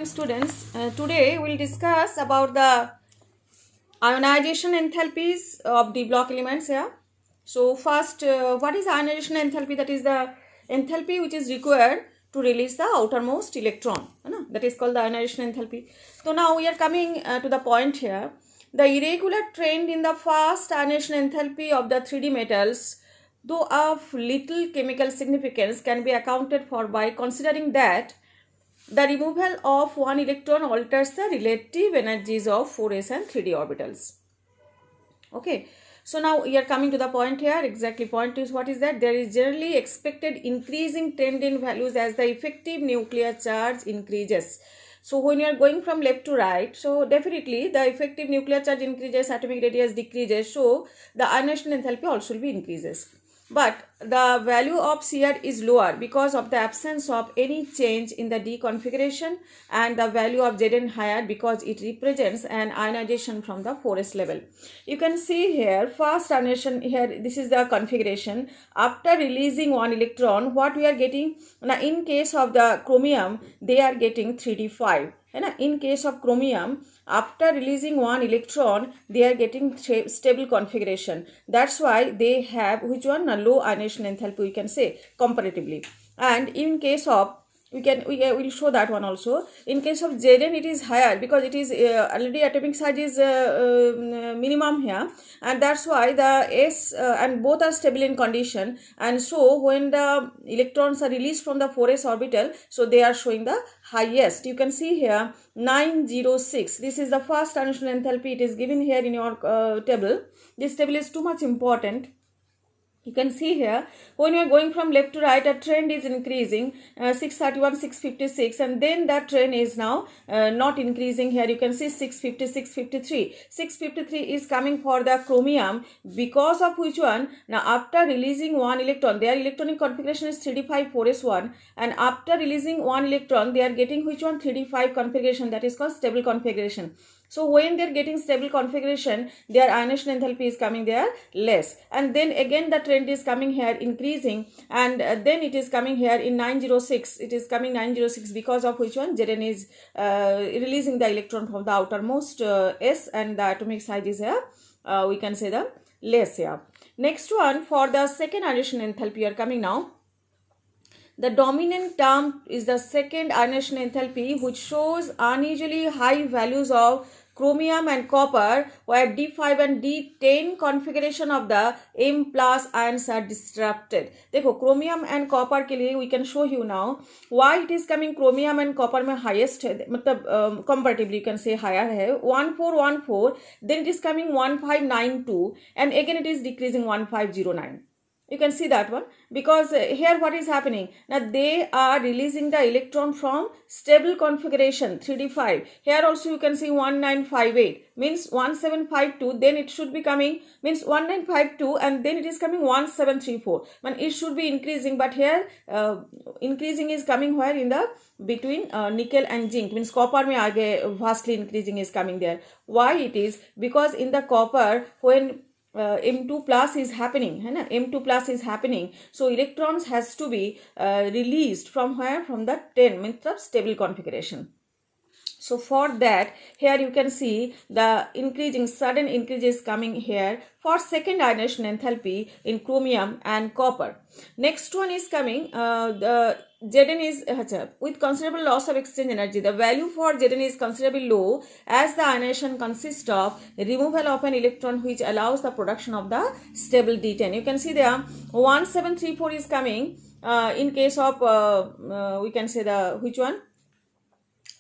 Students, today we'll discuss about the ionization enthalpies of d block elements here. So first, what is ionization enthalpy? That is the enthalpy which is required to release the outermost electron. That is called the ionization enthalpy. So now we are coming to the point here. The irregular trend in the fast ionization enthalpy of the 3D metals, though of little chemical significance, can be accounted for by considering that the removal of one electron alters the relative energies of 4s and 3d orbitals. Okay, so now we are coming to the point here. Exactly, point is what is that? There is generally expected increasing trend in values as the effective nuclear charge increases. So when you are going from left to right, so definitely the effective nuclear charge increases, atomic radius decreases, so the ionization enthalpy also will be increases. But the value of CR is lower because of the absence of any change in the D configuration, and the value of Zn higher because it represents an ionization from the 4s level. You can see here fast ionization here. This is the configuration. After releasing one electron, what we are getting now in case of the chromium, they are getting 3d5. In case of chromium, after releasing one electron, they are getting stable configuration. That's why they have which one? A low ionization enthalpy, we can say comparatively. And in case of we will show that one also. In case of Zn, it is higher because it is already atomic size is minimum here, and that's why the S and both are stable in condition. And so when the electrons are released from the 4s orbital, so they are showing the highest. You can see here 906. This is the first ionization enthalpy. It is given here in your table. This table is too much important. You can see here when you are going from left to right, a trend is increasing 631, 656, and then that trend is now not increasing. Here you can see 650, 653. 653 is coming for the chromium, because of which one? Now after releasing one electron, their electronic configuration is 3d5 4s1, and after releasing one electron, they are getting which one? 3d5 configuration, that is called stable configuration. So when they are getting stable configuration, their ionization enthalpy is coming there less, and then again the trend is coming here increasing, and then it is coming here in 906. It is coming 906 because of which one? Zn is releasing the electron from the outermost S, and the atomic size is here we can say the less here. Next one, for the second ionization enthalpy are coming now. The dominant term is the second ionization enthalpy, which shows unusually high values of chromium and copper, where D5 and D10 configuration of the M plus ions are disrupted. देखो chromium and copper के लिए we can show you now why it is coming. chromium and copper में highest है, मतलब comparatively you can say higher है 1414, then it is coming 1592, and again it is decreasing 1509. You can see that one because here what is happening? Now they are releasing the electron from stable configuration 3d5. Here also you can see 1958 means 1752, then it should be coming means 1952, and then it is coming 1734. Man, it should be increasing, but here increasing is coming where? In the between nickel and zinc, means copper में आगे vastly increasing is coming there. Why it is? Because in the copper, when M2 plus is happening, M2 plus is happening, so electrons has to be released from where? From the 10 means stable configuration. So for that, here you can see the increasing, sudden increases coming here for second ionization enthalpy in chromium and copper. Next one is coming, the Zn is with considerable loss of exchange energy. The value for Zn is considerably low as the ionization consists of removal of an electron, which allows the production of the stable D10. You can see there 1734 is coming in case of we can say the which one?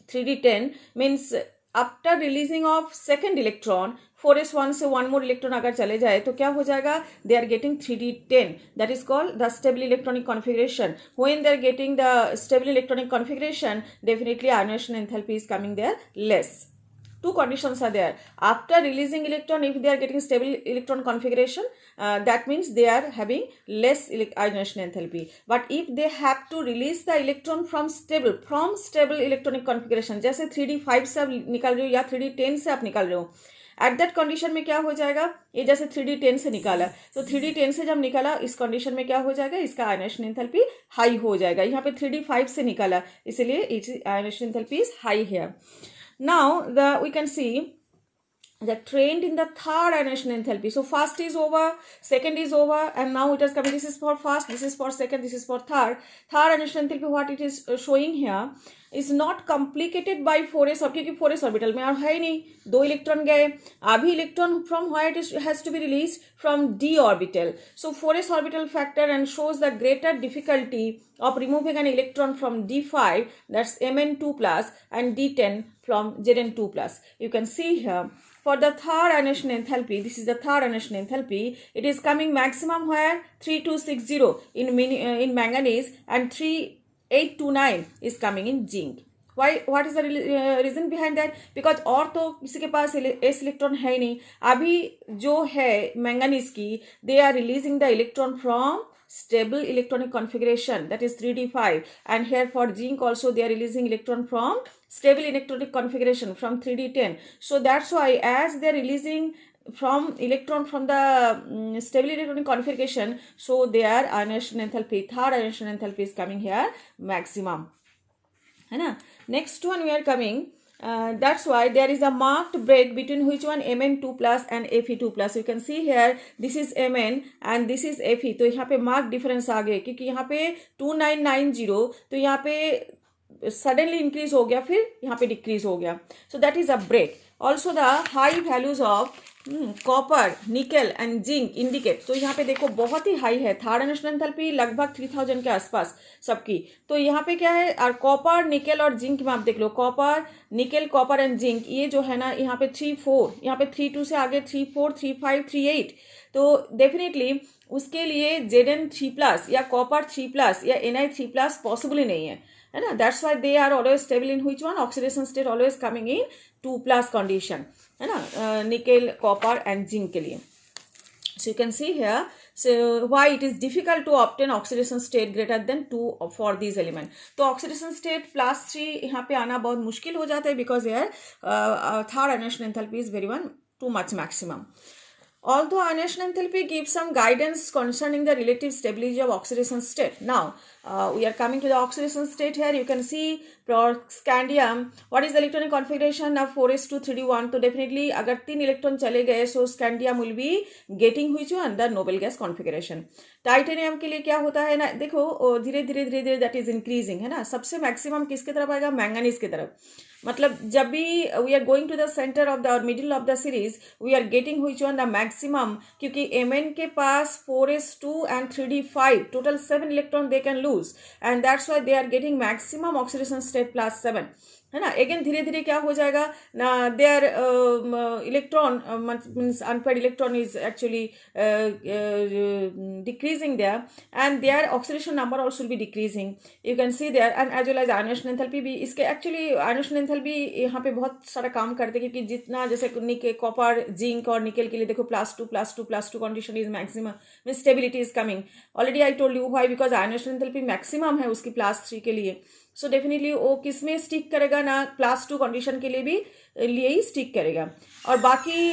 3d10 means after releasing of second electron 4s1 से one more electron अगर चले जाए तो क्या हो जाएगा? They are getting 3d10, that is called the stable electronic configuration. When they are getting the stable electronic configuration, definitely ionization enthalpy is coming there less. Two conditions are there. After releasing electron, if they are getting stable electron configuration, that means they are having less ionization enthalpy. But if they have to release the electron from stable electronic configuration, जैसे 3d5 से आप निकाल रहे हो या 3d10 से आप निकाल रहे हो, एट दैट कंडीशन में क्या हो जाएगा, ये जैसे 3D10 से निकाला, तो 3D10 से जब निकाला इस कंडीशन में क्या हो जाएगा, इसका आयनाइजेशन एंथैल्पी हाई हो जाएगा। यहाँ पे 3D5 से निकाला, इसलिए ionisation enthalpy is high here. Now we can see the trend in the third ionization enthalpy. So first is over, second is over, and now it is coming. This is for first, this is for second, this is for third. Third ionization enthalpy, what it is showing here is not complicated by 4s, क्योंकि 4s orbital में और है ही नहीं, 2 electron गए, अभी electron from what it has to be release from d orbital. So 4s orbital factor and shows the greater difficulty of removing an electron from d5, that's Mn2 plus, and d10 from Zn2 plus. You can see here for the third ionization enthalpy, this is the third ionization enthalpy, it is coming maximum where 3260 in manganese and 3829 is coming in zinc. Why? What is the reason behind that? Because और तो किसी के पास s electron है ही नहीं, अभी जो है manganese की, they are releasing the electron from stable electronic configuration, that is 3d5, and here for zinc also they are releasing electron from stable electronic configuration from 3d10. So that's why as they are releasing from electron from the stable electronic configuration, so their ionization enthalpy, third ionization enthalpy is coming here maximum, है ना. Next one we are coming, that's why there is a marked break between which one, Mn2 plus and Fe2 plus. You can see here this is Mn and this is Fe, तो यहाँ पे marked difference आ गए, क्योंकि यहाँ पे 2990 तो यहाँ पे suddenly increase हो गया, फिर यहाँ पे decrease हो गया. So that is a break. Also the high values of copper, निकल एंड जिंक इंडिकेट, तो यहाँ पे देखो बहुत ही हाई है. थर्ड ionization एंथैल्पी लगभग 3000 के आसपास सबकी. तो यहाँ पे क्या है, और कॉपर, निकल और जिंक में आप देख लो, कॉपर, निकल, कॉपर एंड जिंक, ये जो है ना यहाँ पे 3-4, यहाँ पे 3-2 से आगे 3-4, 3-5, 3-8. तो डेफिनेटली उसके लिए Zn3+ या कॉपर 3+ या Ni3+ पॉसिबल ही नहीं है ना. That's why they are always stable in which one, oxidation state always coming in 2+ condition, है ना, निकल, कॉपर एंड जिंक के लिए. So you can see here, so why it is difficult to obtain oxidation state greater than 2 for these elements. तो oxidation state +3 यहाँ पे आना बहुत मुश्किल हो जाता है, because here third ionization enthalpy is very one too much maximum. Although ionization enthalpy gives some guidance concerning the relative stability of oxidation state. Now, we are coming to the oxidation state here. You can see for scandium, what is the electronic configuration of 4s2 3d1? तो definitely अगर 3 electron चले गए, so scandium will be getting which one, the noble gas configuration. Titanium के लिए क्या होता है ना, देखो धीरे धीरे दैट इज इंक्रीजिंग, है ना. सबसे मैक्सिमम किसके तरफ आएगा, मैंगनीज की तरफ. मतलब जब भी we are going to the centre of the और middle of the series, we are getting which one, the maximum, क्योंकि Mn के पास 4s2 and 3d5 total 7 electron they can lose, and that's why they are getting maximum oxidation state +7, है ना. Again धीरे धीरे क्या हो जाएगा ना, their electron means unpaired electron is actually decreasing there, and their oxidation number also will be decreasing. You can see there, and as well as ionisation enthalpy भी. इसके एक्चुअली आयनाइजेशन एंथैल्पी यहाँ पे बहुत सारा काम करते हैं, क्योंकि जितना जैसे कॉपर, जिंक और निकल के लिए देखो +2 condition is maximum, mean stability is coming. Already I told you why, because ionisation enthalpy maximum है उसकी +3 के लिए. सो डेफिनेटली वो किस में स्टिक करेगा ना, +2 कंडीशन के लिए भी ही स्टिक करेगा. और बाकी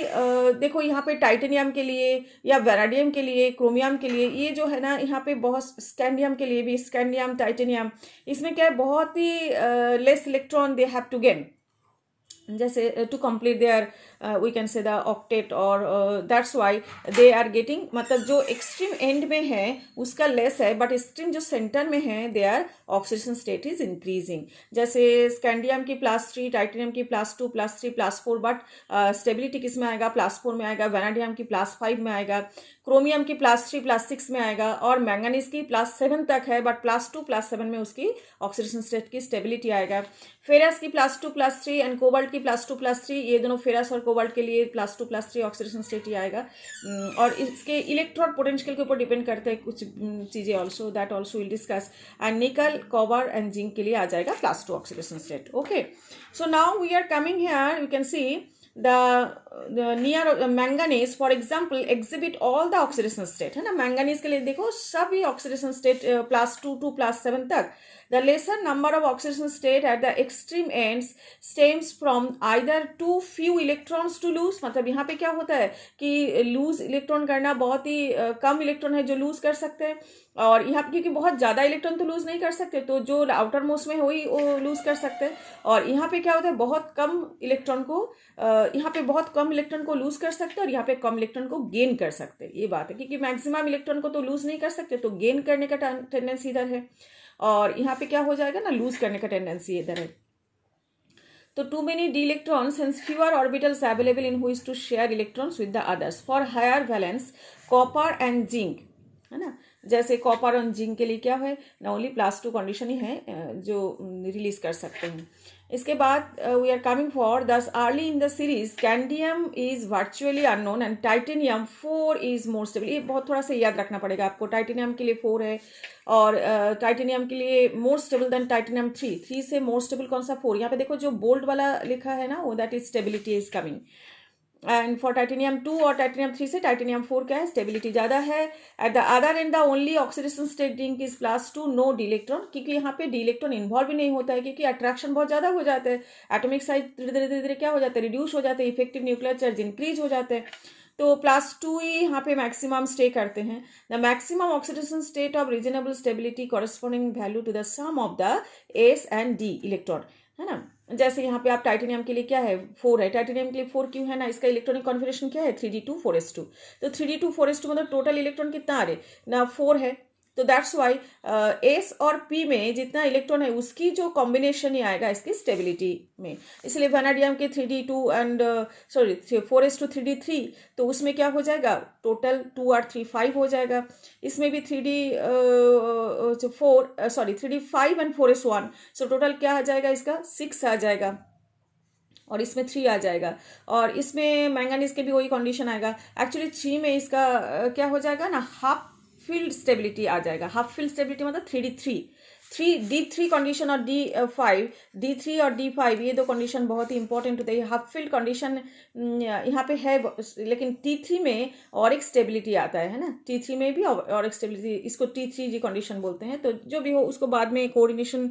देखो यहाँ पे टाइटेनियम के लिए या वेराडियम के लिए, क्रोमियम के लिए, ये जो है ना यहाँ पे बहुत, स्कैंडियम के लिए भी, स्कैंडियम, टाइटेनियम, इसमें क्या है, बहुत ही less electron they have to gain, जैसे to complete their we can say the octet, और that's why they are getting, मतलब जो एक्सट्रीम एंड में है उसका लेस है, बट एक्सट्रीम जो सेंटर में है their oxidation state is increasing. जैसे स्कैंडियम की +3, टाइटेनियम की +2, +3, +4, बट स्टेबिलिटी किस में आएगा, +4 में आएगा. वेनाडियम की +5 में आएगा, क्रोमियम की +3, +6 में आएगा, और मैंगनीज की +7 तक है, बट +2, +7 में उसकी ऑक्सीडेशन स्टेट की स्टेबिलिटी आएगा. फेरस की +2, +3 एंड कोबाल्ट की +2, +3, ये दोनों फेरस और कोबाल्ट के लिए +2, +3 ऑक्सीडेशन स्टेट ही आएगा. और इसके इलेक्ट्रॉन पोटेंशियल के ऊपर डिपेंड करते हैं कुछ चीज़ें also, that also will discuss. And nickel, copper and zinc के लिए आ जाएगा +2 oxidation state. Okay, so now we are coming here, you can see the near manganese for example exhibit all the oxidation state, है ना. manganese के लिए देखो सभी oxidation state +2 to +7 तक. The lesser number of oxidation state at the extreme ends stems from either too few electrons to lose. मतलब यहाँ पे क्या होता है कि लूज इलेक्ट्रॉन करना बहुत ही कम इलेक्ट्रॉन है जो लूज कर सकते हैं, और यहाँ पे क्योंकि बहुत ज़्यादा इलेक्ट्रॉन तो लूज नहीं कर सकते, तो जो आउटर मोस्ट में वही वो लूज कर सकते हैं. और यहाँ पे क्या होता है बहुत कम इलेक्ट्रॉन को यहाँ पे बहुत कम इलेक्ट्रॉन को लूज कर सकते हैं, और यहाँ पे कम इलेक्ट्रॉन को गेन कर सकते हैं. ये बात है क्योंकि मैक्सिमम इलेक्ट्रॉन को तो लूज नहीं कर सकते, तो गेन करने का टेंडेंसी इधर है, और यहाँ पे क्या हो जाएगा ना, लूज करने का टेंडेंसी इधर है. तो too many d electrons and fewer orbitals available in which to share electrons with the others for higher valence copper and zinc, है ना. जैसे कॉपर और जिंक के लिए क्या है ना, ओनली +2 कंडीशन ही है जो रिलीज कर सकते हैं. इसके बाद we are coming for this early in the series scandium is virtually unknown and titanium 4 is more stable. ये बहुत थोड़ा सा याद रखना पड़ेगा आपको. टाइटेनियम के लिए 4 है, और टाइटेनियम के लिए मोर स्टेबल देन टाइटेनियम 3 से मोर स्टेबल कौन सा 4. यहाँ पे देखो जो बोल्ड वाला लिखा है ना वो that is stability is coming. And for titanium 2 और टाइटेनियम 3 से टाइटेनियम 4 क्या है, स्टेबिलिटी ज़्यादा है. At the other end the only oxidation state zinc is +2 no d electron, क्योंकि यहाँ पे डी इलेक्ट्रॉन इन्वॉल्व भी नहीं होता है क्योंकि अट्रैक्शन बहुत ज़्यादा हो जाता है. एटॉमिक साइज धीरे धीरे क्या हो जाता है, रिड्यूस हो जाते हैं, इफेक्टिव न्यूक्लियर चार्ज इंक्रीज हो जाते हैं. तो +2 ही यहाँ पे मैक्सिमम स्टे करते हैं. The maximum oxidation state of reasonable stability corresponding value to the sum of the s and d electron, है ना. जैसे यहाँ पे आप टाइटेनियम के लिए क्या है 4 है, टाइटेनियम के लिए 4 क्यों है ना, इसका इलेक्ट्रॉनिक कॉन्फिगरेशन क्या है 3d2 4s2. तो 3d2 4s2 मतलब टोटल इलेक्ट्रॉन कितना आ रहे ना 4 है. तो दैट्स वाई एस और पी में जितना इलेक्ट्रॉन है उसकी जो कॉम्बिनेशन ही आएगा इसकी स्टेबिलिटी में. इसलिए वैनाडियम के 3d2 एंड 4s2 3d3, तो उसमें क्या हो जाएगा टोटल 2 और 3 5 हो जाएगा. इसमें भी 3d5 and 4s1, so total क्या आ जाएगा इसका 6 आ जाएगा, और इसमें 3 आ जाएगा. और इसमें मैंगनीज के भी वही कंडीशन आएगा. एक्चुअली 3 में इसका क्या हो जाएगा ना, हाफ फील्ड स्टेबिलिटी आ जाएगा. हाफ फील्ड स्टेबिलिटी मतलब 3d3 D3 कंडीशन और D3 और D5 ये दो कंडीशन बहुत ही इंपॉर्टेंट होते हैं. हाफ फील्ड कंडीशन यहाँ पे है, लेकिन T3 में और एक स्टेबिलिटी आता है ना. T3 में भी और एक स्टेबिलिटी, इसको T3G कंडीशन बोलते हैं. तो जो भी हो उसको बाद में कोऑर्डिनेशन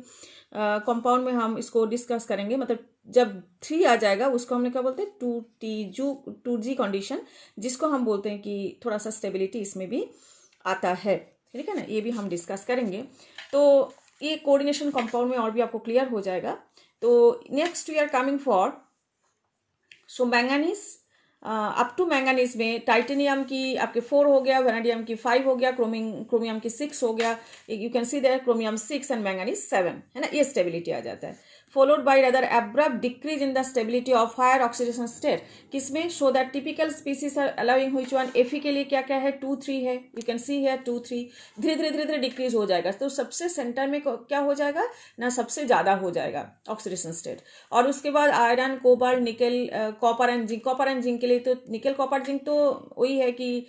कंपाउंड में हम इसको डिस्कस करेंगे. मतलब जब 3 आ जाएगा उसको हमने क्या बोलते हैं 2G कंडीशन, जिसको हम बोलते हैं कि थोड़ा सा स्टेबिलिटी इसमें भी आता है. ठीक है ना, ये भी हम डिस्कस करेंगे. तो ये कोऑर्डिनेशन कंपाउंड में और भी आपको क्लियर हो जाएगा. तो next we are coming for so manganese. Up to manganese में टाइटेनियम की आपके 4 हो गया, वैनेडियम की 5 हो गया, क्रोमियम की 6 हो गया. You can see there chromium 6 and manganese 7, है ना. ये स्टेबिलिटी आ जाता है. followed by rather abrupt decrease in the stability of higher oxidation state. किसमें show that typical species are allowing which one, Fe के लिए क्या क्या है 2 3 है, you can see here 2 3. धीरे धीरे डिक्रीज हो जाएगा. तो सबसे सेंटर में क्या हो जाएगा ना, सबसे ज़्यादा हो जाएगा ऑक्सीडेशन स्टेट. और उसके बाद आयरन, कोबाल्ट, निकल, copper and zinc. Copper and zinc के लिए तो निकल, कॉपर, जिंक तो वही है कि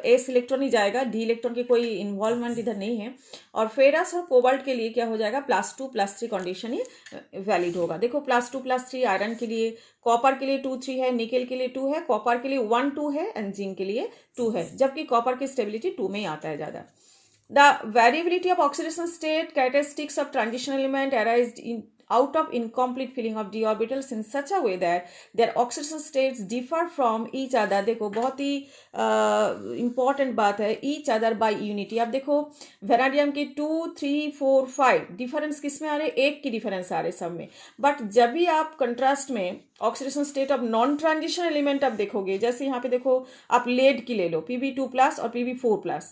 एस इलेक्ट्रॉन ही जाएगा, डी इलेक्ट्रॉन की कोई इन्वॉल्वमेंट इधर नहीं है. और फेरस और कोबाल्ट के लिए क्या हो जाएगा +2 +3 कंडीशन ही वैलिड होगा. देखो +2 +3 आयरन के लिए, कॉपर के लिए 2 3 है, निकल के लिए 2 है, कॉपर के लिए 1 2 है एंड जिंक के लिए 2 है, जबकि कॉपर की स्टेबिलिटी 2 में ही आता है ज़्यादा. The variability of oxidation state characteristics of transition element arise out of incomplete filling of d orbitals in such a way that their oxidation states differ from each other. देखो बहुत ही important बात है, each other by unity. अब देखो vanadium की 2 3 4 5 difference किस में आ रहे, एक की डिफरेंस आ रहे सब में. बट जब भी आप कंट्रास्ट में oxidation state of non transition element आप देखोगे, जैसे यहाँ पे देखो आप लेड की ले लो Pb2+ और Pb4+,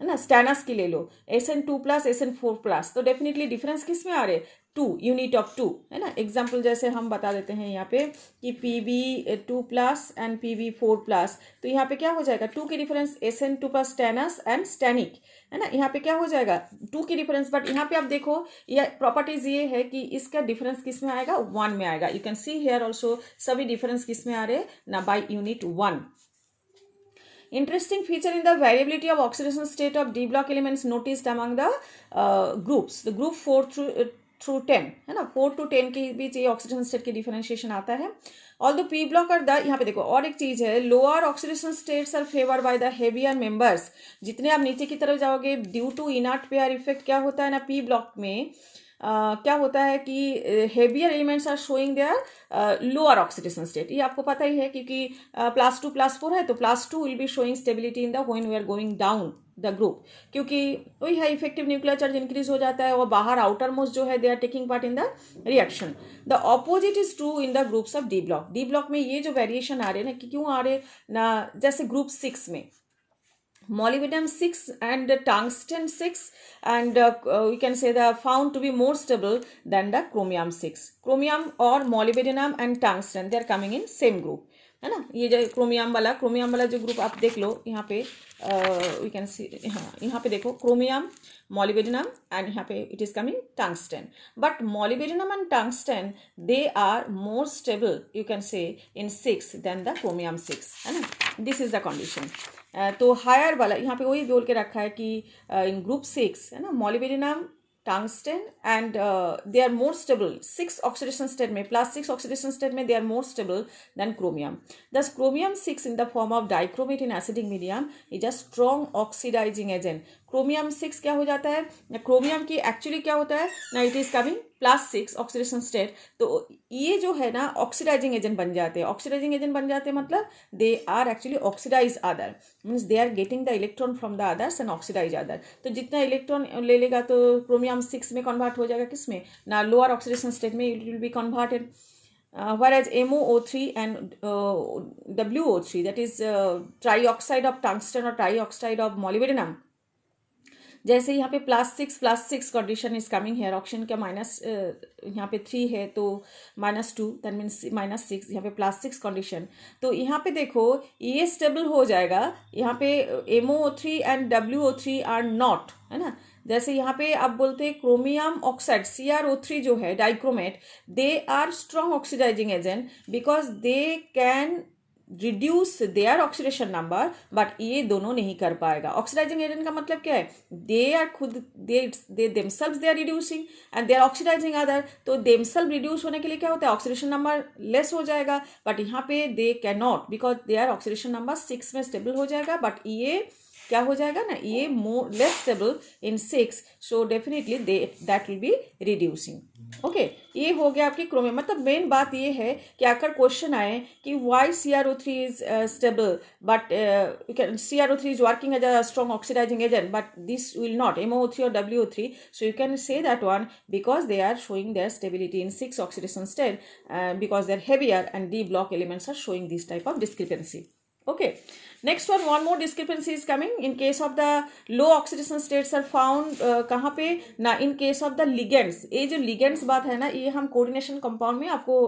है ना. स्टैनस की ले लो Sn2+, Sn4+, तो डेफिनेटली डिफरेंस किस में आ रहे 2, यूनिट ऑफ 2, है ना. एग्जाम्पल जैसे हम बता देते हैं यहाँ पे कि Pb2+ एंड Pb4+, तो यहाँ पे क्या हो जाएगा 2 की difference Sn2+ stannous and stannic, है ना. यहाँ पे क्या हो जाएगा 2 की डिफरेंस. बट यहाँ पे आप देखो ये प्रॉपर्टीज ये है कि इसका डिफरेंस किस में आएगा 1 में आएगा. You can see here also सभी डिफरेंस किस में आ रहे ना, by unit 1. Interesting feature in the variability of oxidation state of d block elements noticed among the groups. The group 4 through 10, है ना, 4 to 10 के बीच ये ऑक्सीडेशन स्टेट की डिफरेंशिएशन आता है. Although p block are the, यहाँ पे देखो और एक चीज है, lower oxidation states are favour by the heavier members. जितने आप नीचे की तरफ जाओगे due to inert pair effect क्या होता है ना पी ब्लॉक में, क्या होता है कि heavier elements are showing their lower oxidation state. ये आपको पता ही है क्योंकि +2 +4 है, तो +2 will be showing stability in the when we are going down the group, क्योंकि वही है इफेक्टिव न्यूक्लियर चार्ज इंक्रीज हो जाता है और बाहर आउटर मोस्ट जो है they are taking part in the reaction. The opposite is true in the groups of d block. D block में ये जो वेरिएशन आ रहे हैं ना, कि क्यों आ रहे ना, जैसे ग्रुप 6 में molybdenum 6 and tungsten 6 and we can say they are found to be more stable than the chromium 6. chromium और molybdenum and tungsten they are coming in same group, है ना. ये जो क्रोमियम वाला जो ग्रुप आप देख लो यहाँ पे, वी कैन सी, हाँ यहाँ पे देखो क्रोमियम, molybdenum एंड यहाँ पे it is coming tungsten. But molybdenum and tungsten they are more stable you can say in 6 than the chromium 6, है ना. This is the condition. तो हायर वाला यहाँ पे वही बोल के रखा है कि इन ग्रुप 6, है ना, molybdenum, tungsten and they are more stable. 6 oxidation state में, +6 oxidation state में they are more stable than chromium. Thus chromium 6 in the form of dichromate in acidic medium is a strong oxidizing agent. Chromium 6 क्या हो जाता है, chromium की actually क्या होता है ना, it is coming +6 oxidation state. तो ये जो है ना ऑक्सीडाइजिंग एजेंट बन जाते हैं. ऑक्सीडाइजिंग एजेंट बन जाते हैं मतलब they are actually oxidise other, means they are getting the electron from the others and oxidise other. तो जितना इलेक्ट्रॉन ले लेगा तो क्रोमियम 6 में कन्वर्ट हो जाएगा, किस में ना, लोअर ऑक्सीडेशन स्टेट में it will be converted. Whereas MoO3 and WO3, that is trioxide of tungsten or trioxide of molybdenum, जैसे यहाँ पे +6 कंडीशन इज कमिंग है, ऑक्सीजन का माइनस यहाँ पे 3 है तो -2 दैट मीन्स -6, यहाँ पे +6 कंडीशन. तो यहाँ पे देखो ये स्टेबल हो जाएगा. यहाँ पे MoO3 and WO3 are not, है ना. जैसे यहाँ पे आप बोलते हैं क्रोमियम ऑक्साइड CrO3 जो है dichromate, they are strong oxidising agent because they can reduce their oxidation number, but ये दोनों नहीं कर पाएगा. ऑक्सीडाइजिंग एजेंट का मतलब क्या है, दे आर खुद they themselves they are reducing and they are oxidising other. तो देमसेल्व रिड्यूस होने के लिए क्या होता है, ऑक्सीडेशन नंबर लेस हो जाएगा. बट यहाँ पे they can not because they are oxidation number 6 में स्टेबल हो जाएगा, बट ये क्या हो जाएगा ना, ये more less stable in 6, so definitely that will be reducing. Okay, ये हो गया आपकी क्रोमियम. मतलब मेन बात ये है कि अगर क्वेश्चन आए कि why CrO3 is stable but CrO3 is working as a strong oxidising agent but this will not, MoO3 और WO3, so you can say that one because they are showing their stability in 6 oxidation state because they are heavier and D block elements are showing this type of discrepancy. Okay, next one more discrepancy is coming in case of the low oxidation states are found कहाँ पे ना, in case of the ligands. ये जो ligands बात है ना, ये हम coordination compound में आपको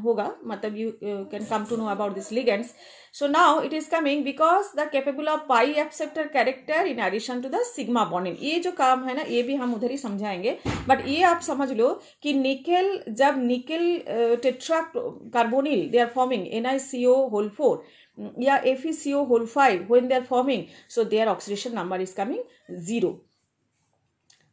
होगा, मतलब you can come to know about this ligands. So now it is coming because the capable of pi acceptor character in addition to the sigma bonding. ये जो काम है ना, ये भी हम उधर ही समझाएंगे, बट ये आप समझ लो कि निकेल, जब nickel tetra carbonyl they are forming NiCO4 या FeCO5 when they are forming, so their oxidation number is coming 0.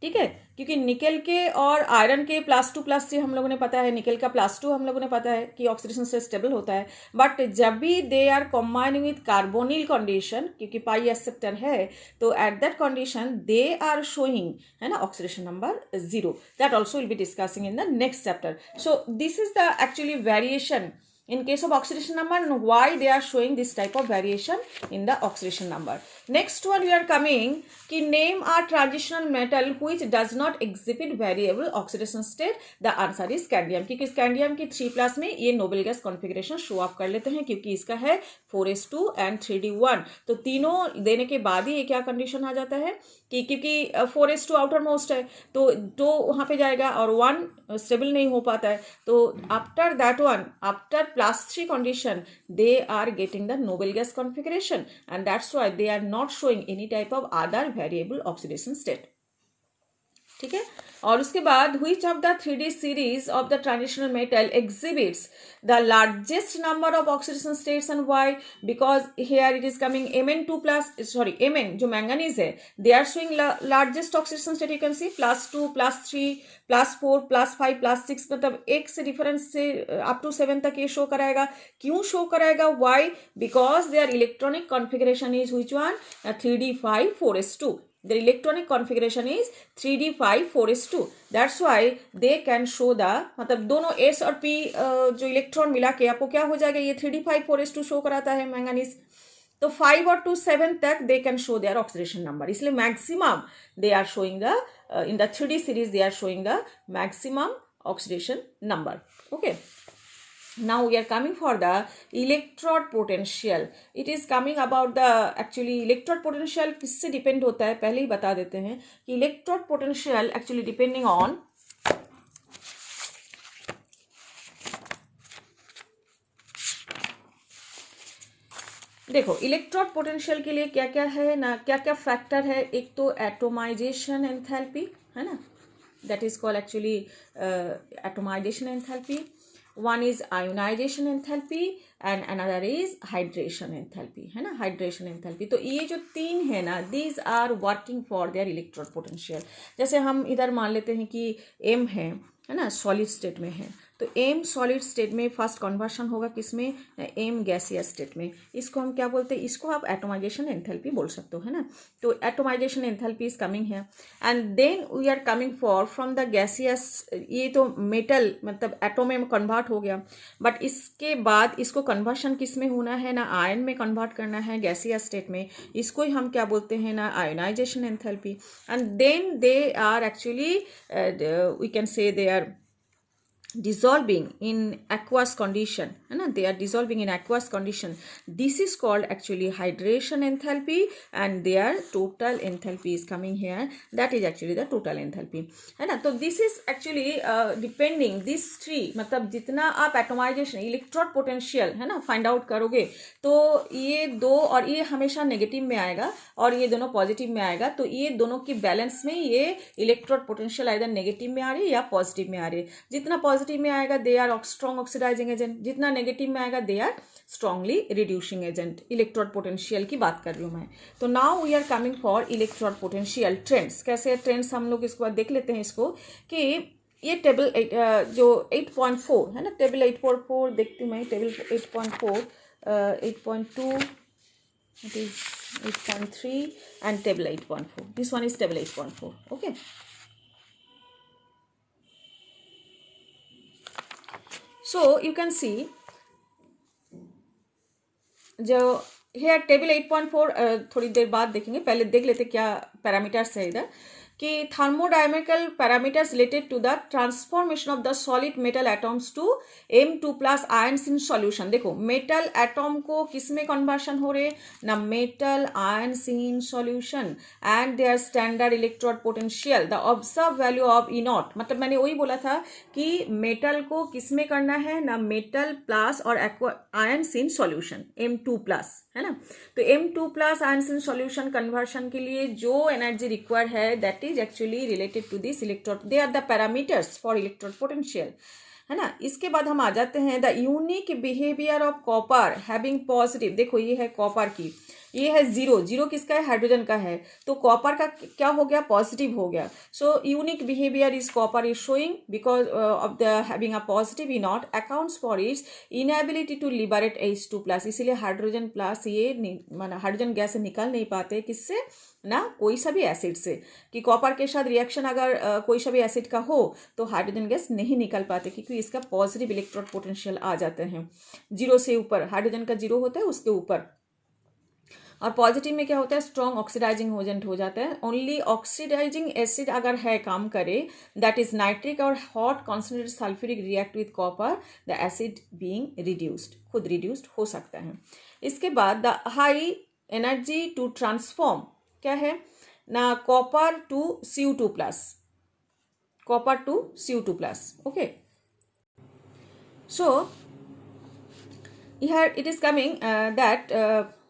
ठीक है, क्योंकि निकेल के और आयरन के +2 +3 हम लोगों ने पता है, निकेल का +2 हम लोगों ने पता है कि ऑक्सीडेशन से स्टेबल होता है. बट जब भी they are combining with carbonyl condition, क्योंकि पाई एक्सेप्टर है, तो at that condition they are showing, है ना, oxidation number 0. That also will be discussing in the next chapter. So this is the actually variation in case of oxidation number and why they are showing this type of variation in the oxidation number. Next one we are coming कि name a transitional metal which does not exhibit variable oxidation state. The answer is scandium, क्योंकि scandium की 3+ में ये noble gas configuration show up कर लेते हैं, क्योंकि इसका है 4s2 and 3d1. तो तीनों देने के बाद ही ये क्या कंडीशन आ जाता है कि क्योंकि 4s2 आउटर मोस्ट है तो वहाँ पे जाएगा और 1 स्टेबल नहीं हो पाता है. तो after that one, after +3 condition, they are getting the noble gas configuration and that's why they are not showing any type of other variable oxidation state. ठीक है। और उसके बाद which of the 3D series of the transitional metal exhibits the largest number of oxidation states and why? Because here it is coming Mn2 plus, sorry, Mn जो manganese है, they are showing largest oxidation state, you can see +2 +3 +4 +5 +6, मतलब 1 से difference से up to 7 तक ये show कराएगा। क्यों show कराएगा? Why? Because their electronic configuration is which one? 3d5 4s2। their electronic configuration is 3d5 4s2, that's why they can show the, मतलब दोनों s और p जो इलेक्ट्रॉन मिला के आपको क्या हो जाएगा, ये 3d5 4s2 शो कराता है मैंगनीज। तो 5 और 2 7 तक they can show their oxidation number, इसलिए maximum they are showing the in the 3D series they are showing the maximum oxidation number. Okay, now we are coming for the electrode potential. It is coming about the, actually electrode potential किससे depend होता है पहले ही बता देते हैं कि electrode potential actually depending on देखो electrode potential के लिए क्या क्या है ना, क्या क्या फैक्टर है। एक तो एटोमाइजेशन एंथैल्पी है ना, that is called actually atomisation enthalpy. One is ionisation enthalpy and another is hydration enthalpy, है ना, हाइड्रेशन एंथैल्पी। तो ये जो तीन है ना, these are working for their electrode potential. जैसे हम इधर मान लेते हैं कि एम है ना, सॉलिड स्टेट में है, तो एम सॉलिड स्टेट में फर्स्ट कन्वर्शन होगा किसमें? एम गैसियस स्टेट में। इसको हम क्या बोलते हैं? इसको आप एटोमाइजेशन एंथैल्पी बोल सकते हो, है ना। तो एटोमाइजेशन एंथैल्पी इज कमिंग है and then we are coming for from the gaseous, ये तो मेटल मतलब एटो में कन्वर्ट हो गया, बट इसके बाद इसको कन्वर्शन किस में होना है ना, आयन में कन्वर्ट करना है गैसियस स्टेट में, इसको ही हम क्या बोलते हैं ना, ionisation enthalpy. And then they are actually we can say they are dissolving in aqueous condition, है ना, they are dissolving in aqueous condition. This is called actually hydration enthalpy and their total enthalpy is coming here, that is actually the total enthalpy, है ना। तो this is actually depending these three, मतलब जितना आप atomisation electrode potential है ना find out करोगे, तो ये दो और ये हमेशा नेगेटिव में आएगा और ये दोनों पॉजिटिव में आएगा, तो ये दोनों की बैलेंस में ये इलेक्ट्रोड पोटेंशियल आइदर नेगेटिव में आ रही है या पॉजिटिव में आ रही है। जितना पॉजिटिव में आएगा they are strong oxidising agent, जितना नेगेटिव में आएगा they are strongly reducing agent. Electrode potential की बात कर रही हूं मैं। तो now we are coming for electrode potential trends. कैसे ट्रेंड्स हम लोग इसको देख लेते हैं इसको कि ये टेबल जो 8.4 है ना, टेबल 8.4 देखती हूँ मैं, table 8.4 8.2 it is 8.3 and table 8.4, this one is table 8.4. okay, so you can see जो here टेबल 8.4 थोड़ी देर बाद देखेंगे, पहले देख लेते क्या पैरामीटर्स है इधर कि thermodynamical parameters related to the transformation of the solid metal atoms to M2 plus ions in solution। देखो मेटल एटॉम को किस में कन्वर्शन हो रहे ना, metal ions in solution and their standard electrode potential the observe value of E not. मतलब मैंने वही बोला था कि मेटल को किस में करना है ना, मेटल प्लस और ions in solution M2 plus, है ना। तो M2 plus ions in solution conversion के लिए जो एनर्जी रिक्वायर्ड है that is actually related to this electrode, they are the parameters for electrode potential, है ना। इसके बाद हम आ जाते हैं the unique behaviour of copper having positive. देखो ये है कॉपर की, ये है जीरो किसका है, हाइड्रोजन का है, तो कॉपर का क्या हो गया, पॉजिटिव हो गया। So unique behaviour is copper is showing because of the having a positive E nought accounts for its inability to liberate H2 plus. इसीलिए हाइड्रोजन प्लस ये माना हाइड्रोजन गैस से निकल नहीं पाते, किससे ना, कोई सा भी एसिड से, कि कॉपर के साथ रिएक्शन अगर कोई सा भी एसिड का हो तो हाइड्रोजन गैस नहीं निकल पाते क्योंकि इसका पॉजिटिव इलेक्ट्रोड पोटेंशियल आ जाते हैं जीरो से ऊपर, हाइड्रोजन का जीरो होता है उसके ऊपर, और पॉजिटिव में क्या होता है, स्ट्रॉन्ग ऑक्सीडाइजिंग एजेंट हो जाता है। ओनली ऑक्सीडाइजिंग एसिड अगर है काम करे दैट इज नाइट्रिक और hot concentrated sulphuric react with copper, the acid being reduced, खुद रिड्यूस्ड हो सकता है। इसके बाद the high energy to transform क्या है ना, copper to Cu2 plus, copper to Cu2 plus. Okay, so here it is coming that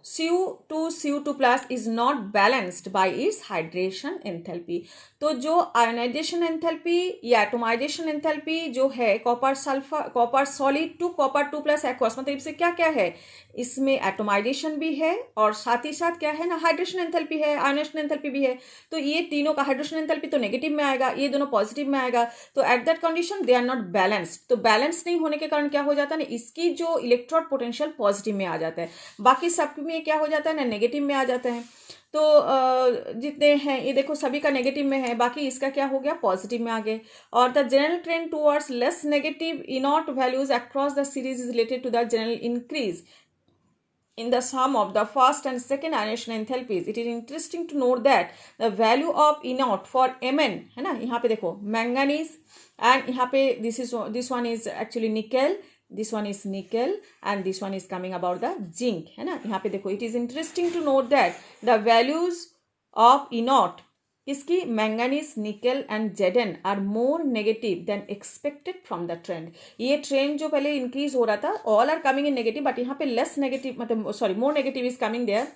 Cu2 plus is not balanced by its hydration enthalpy. तो जो आयोनाइजेशन एंथैल्पी या atomisation enthalpy जो है copper solid to copper 2 plus aqueous, मतलब इससे क्या क्या है, इसमें एटोमाइजेशन भी है और साथ ही साथ क्या है ना, हाइड्रेशन एंथैल्पी है, आयोनेशन एंथैल्पी भी है। तो ये तीनों का हाइड्रेशन एंथैल्पी तो नेगेटिव में आएगा, ये दोनों पॉजिटिव में आएगा। तो at that condition they are not balanced. तो बैलेंस नहीं होने के कारण क्या हो जाता है ना, इसकी जो इलेक्ट्रोड पोटेंशियल पॉजिटिव में आ जाता है, बाकी सब में क्या हो जाता है ना, नेगेटिव में आ जाता है। तो जितने हैं ये देखो सभी का नेगेटिव में है, बाकी इसका क्या हो गया, पॉजिटिव में आ गए। और the general trend towards less negative E naught values across the series is related to the general increase in the sum of the first and second ionization enthalpies. It is interesting to note that the value of E naught for Mn है ना, यहाँ पे देखो manganese and यहाँ पे this one is actually nickel, this one is nickel and this one is coming about the zinc है ना। यहाँ पे देखो it is interesting to note that the values of E naught इसकी मैंगनीज निकल एंड जेडन are more negative than expected from the trend. ये trend जो पहले इंक्रीज हो रहा था, all are coming in negative, but यहाँ पे लेस नेगेटिव, मतलब sorry more negative is coming there.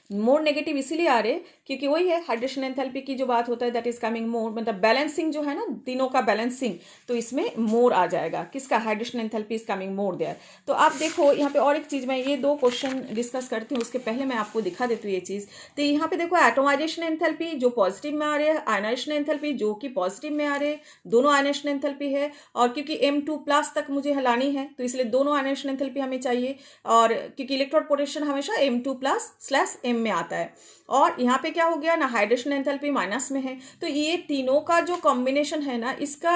More negative इसीलिए आ रहे क्योंकि वही है हाइड्रेशन एंथैल्पी की जो बात होता है, दैट इज कमिंग मोर, मतलब बैलेंसिंग जो है ना तीनों का बैलेंसिंग, तो इसमें मोर आ जाएगा, किसका, hydration enthalpy is coming more there. तो आप देखो यहाँ पे और एक चीज, मैं ये 2 क्वेश्चन डिस्कस करती हूँ, उसके पहले मैं आपको दिखा देती हूँ ये चीज। तो यहाँ पे देखो एटोमाइजेशन एंथैल्पी जो पॉजिटिव में आ रहे हैं, आयनाइजेशन एंथैल्पी जो कि पॉजिटिव में आ रहे हैं, दोनों आयनाइजेशन एंथैल्पी है। और क्योंकि M2 प्लस तक मुझे हलानी है तो इसलिए दोनों आयनाइजेशन एंथैल्पी हमें चाहिए, और क्योंकि इलेक्ट्रोड पोटेंशियल हमेशा M2 प्लस स्लैश M में आता है। और यहाँ पे क्या हो गया ना, हाइड्रेशन एंथैल्पी माइनस में है। तो ये तीनों का जो कॉम्बिनेशन है ना, इसका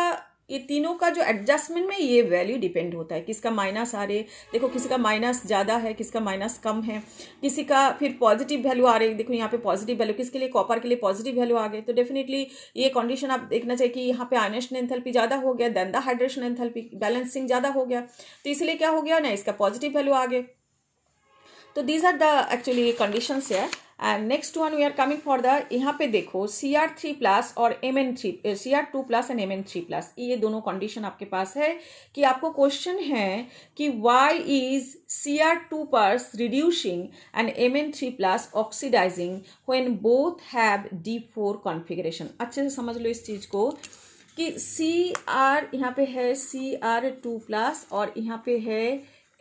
ये तीनों का जो एडजस्टमेंट में ये वैल्यू डिपेंड होता है, किसका माइनस आ रहे, देखो किसी का माइनस ज़्यादा है, किसका माइनस कम है, किसी का फिर पॉजिटिव वैल्यू आ रही है, देखो यहाँ पे पॉजिटिव वैल्यू, किसके लिए, कॉपर के लिए पॉजिटिव वैल्यू आ गए। तो डेफिनेटली ये कंडीशन आप देखना चाहिए कि यहाँ पे आयनेशन एंथैल्पी ज़्यादा हो गया then the hydration enthalpy, balancing ज़्यादा हो गया, तो इसलिए क्या हो गया ना, इसका पॉजिटिव वैल्यू आ गए। तो these are the actually conditions है। And next one we are coming for the, यहाँ पे देखो Cr3 प्लस और Mn3, Cr2 plus and Mn3 plus, ये दोनों कंडीशन आपके पास है कि आपको क्वेश्चन है कि why is Cr2 plus reducing and Mn3 plus oxidising when both have D4 configuration. अच्छे से समझ लो इस चीज को कि Cr यहाँ पे है Cr2 प्लस और यहाँ पे है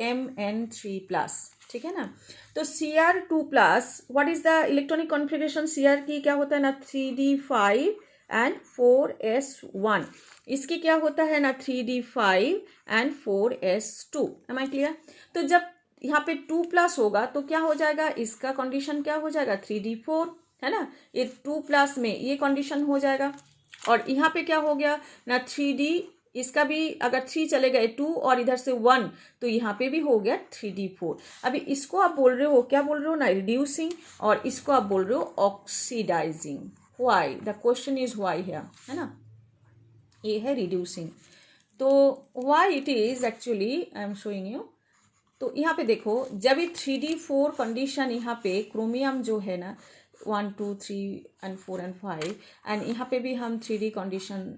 Mn3 प्लस, ठीक है ना। तो Cr2 plus what is the electronic configuration, Cr की क्या होता है ना 3d5 एंड 4s1, इसकी क्या होता है ना 3d5 and 4s2। M I clear. तो जब यहाँ पे 2 प्लस होगा तो क्या हो जाएगा, इसका कंडीशन क्या हो जाएगा 3d4 है ना, ये 2 प्लस में ये कंडीशन हो जाएगा। और यहाँ पे क्या हो गया ना 3d, इसका भी अगर 3 चले गए 2 और इधर से 1 तो यहाँ पे भी हो गया 3d4। अभी इसको आप बोल रहे हो, क्या बोल रहे हो ना, रिड्यूसिंग, और इसको आप बोल रहे हो oxidising. Why, the question is why है ना, ये है रिड्यूसिंग। तो why it is actually I am showing you. तो यहाँ पे देखो जब ये 3d4 कंडीशन, यहाँ पे क्रोमियम जो है ना 1 2 3 एंड 4 एंड 5, एंड यहाँ पे भी हम 3d कंडीशन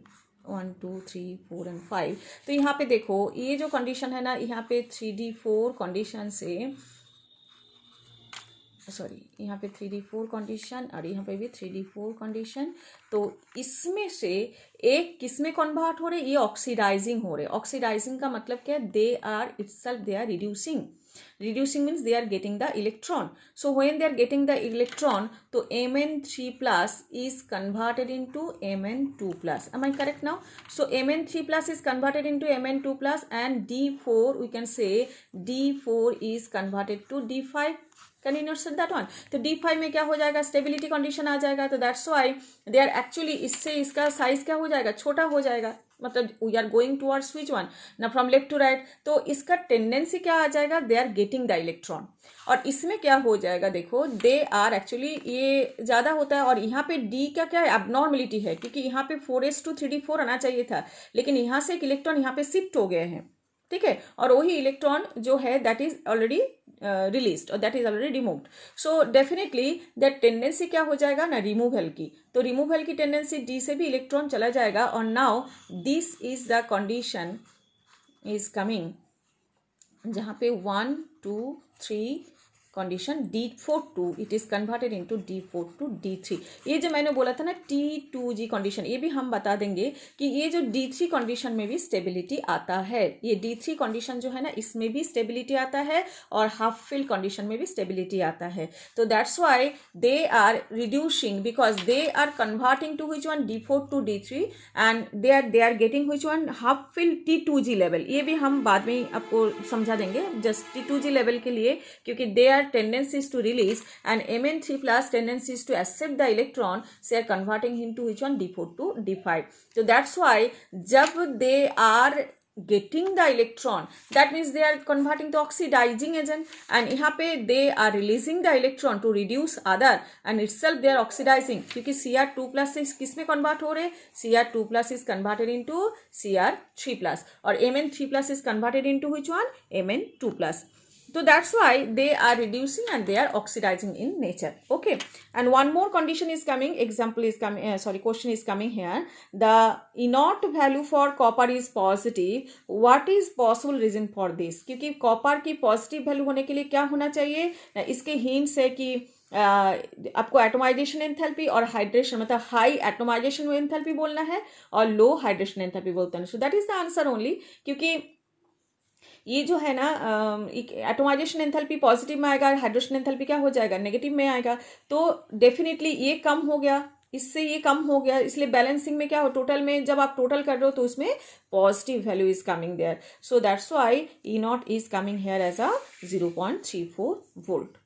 1 2 3 4 एंड 5, तो यहाँ पे देखो ये जो कंडीशन है ना, यहाँ पे 3d4 कंडीशन से, सॉरी यहाँ पे 3d4 कंडीशन और यहाँ पे भी 3d4 कंडीशन, तो इसमें से एक किसमें कन्वर्ट हो रहे, ये ऑक्सीडाइजिंग हो रहे। ऑक्सीडाइजिंग का मतलब क्या है, they are itself they are reducing. Reducing means they are getting the electron. So when they are getting the electron, so Mn3 plus is converted into Mn2 plus. Am I correct now? So Mn3 plus is converted into Mn2 plus, and D4 we can say D4 is converted to D5. Can you notice that one? तो D5 में क्या हो जाएगा, stability condition आ जाएगा। तो that's why they are actually, इससे इसका साइज क्या हो जाएगा, छोटा हो जाएगा, मतलब we are going towards which one ना, फ्रॉम लेफ्ट टू राइट। तो इसका टेंडेंसी क्या आ जाएगा, they are getting the electron. और इसमें क्या हो जाएगा, देखो दे आर एक्चुअली ये ज़्यादा होता है, और यहाँ पे डी का क्या है, एबनॉर्मलिटी है, क्योंकि यहाँ पे 4s2 3d4 आना चाहिए था, लेकिन यहाँ से एक इलेक्ट्रॉन यहाँ पे शिफ्ट हो गए हैं, ठीक है, और वही इलेक्ट्रॉन जो है दैट इज ऑलरेडी रिलीज्ड और that is already removed. So definitely that tendency क्या हो जाएगा ना, रिमूवल की। तो रिमूवल की टेंडेंसी डी से भी इलेक्ट्रॉन चला जाएगा। और now this is the condition is coming, जहाँ पे 1 2 3 condition D42 it is converted into D4 to D3. ये जो मैंने बोला था ना T2G condition, ये भी हम बता देंगे कि ये जो D3 condition में भी stability आता है. ये D3 condition जो है ना इसमें भी stability आता है और half fill condition में भी stability आता है. तो that's why they are reducing because they are converting to which one D4 to D3 and they are getting which one half fill T2G level. ये भी हम बाद में आपको समझा देंगे just T2G level के लिए, क्योंकि they are tendencies to release and Mn3 plus tendencies to accept the electron, they are converting into which one D4 to D5. So that's why जब they are getting the electron, that means they are converting to oxidizing agent and यहाँ पे they are releasing the electron to reduce other and itself they are oxidizing, क्योंकि Cr2 plus is किस में convert हो रहे, Cr2 plus is converted into Cr3 plus और Mn3 plus is converted into which one, Mn2 plus. So that's why they are reducing and they are oxidizing in nature. Okay. And one more condition is coming. Example is coming. Question is coming here. The E0 value for copper is positive. What is possible reason for this? क्योंकि copper की positive value होने के लिए क्या होना चाहिए? इसके hints है कि आपको एटोमाइजेशन एंथैल्पी और हाइड्रेशन मतलब हाई एटोमाइजेशन एंथैल्पी बोलना है और लो हाइड्रेशन एंथैल्पी बोलते हैं. So that is the answer only, क्योंकि ये जो है ना एटोमाइजेशन एंथैल्पी पॉजिटिव में आएगा, हाइड्रेशन एंथैल्पी क्या हो जाएगा, नेगेटिव में आएगा. तो डेफिनेटली ये कम हो गया, इससे ये कम हो गया, इसलिए बैलेंसिंग में क्या हो, टोटल में जब आप टोटल कर रहे हो तो उसमें positive value is coming there. So that's why E0 is coming here as a 0.34 volt.